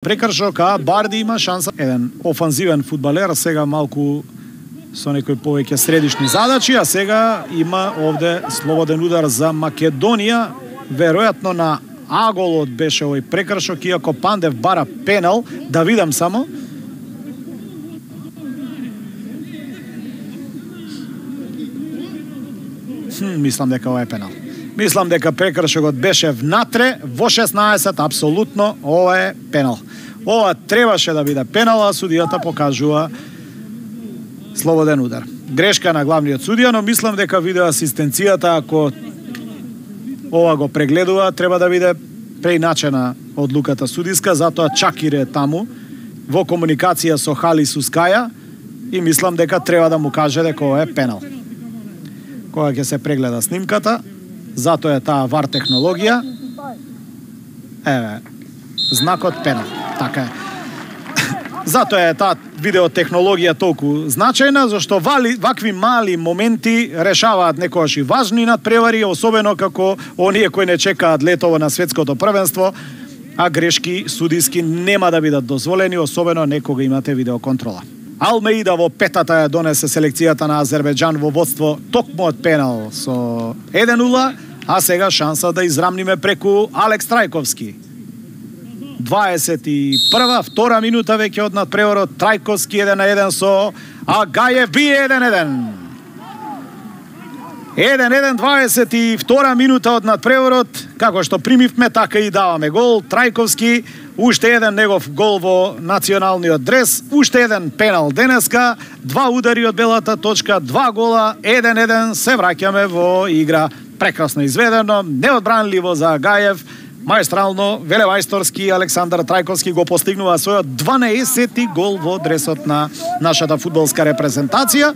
Прекршок, а Барди има шанса. Еден офанзивен фудбалер, сега малку со некои повеќе средишни задачи, а сега има овде слободен удар за Македонија. Веројатно на аголот беше овој прекршок, иако Пандев бара пенал. Да видам само. Мислам дека ова е пенал. Мислам дека прекршокот беше внатре во 16, апсолутно ова е пенал. Ова требаше да биде пенал, а судијата покажува слободен удар. Грешка на главниот судија, но мислам дека видео асистенцијата, ако ова го прегледува, треба да биде преиначена одлуката судиска, затоа Чакире е таму во комуникација со Хали Сускаја и мислам дека треба да му каже дека ова е пенал. Кога ќе се прегледа снимката, затоа е таа вар технологија. Еве, знакот пенал. Така е. Затоа е таа видеотехнологија толку значајна, зашто вакви мали моменти решаваат некогаш и важни надпревари, особено како оние кои не чекаат летово на светското првенство, а грешки судиски нема да бидат дозволени, особено некога имате видеоконтрола. Алмеида во петата ја донесе селекцијата на Азербејџан во водство токму од пенал со 1-0, а сега шанса да израмниме преку Алекс Трајковски. 21-ва, втора минута веќе од надпреварот, Трајковски 1-1 со Агајев бие 1-1. 1-1, 22 минута од надпреварот, како што примивме, така и даваме гол. Трајковски, уште еден негов гол во националниот дрес, уште еден пенал денеска, 2 удари од белата точка, 2 гола, 1-1, се враќаме во игра. Прекрасно изведено, неодбранливо за Агајев, маестрално, велемајсторски Александар Трајковски го постигнува својот 12-ти гол во дресот на нашата фудбалска репрезентација.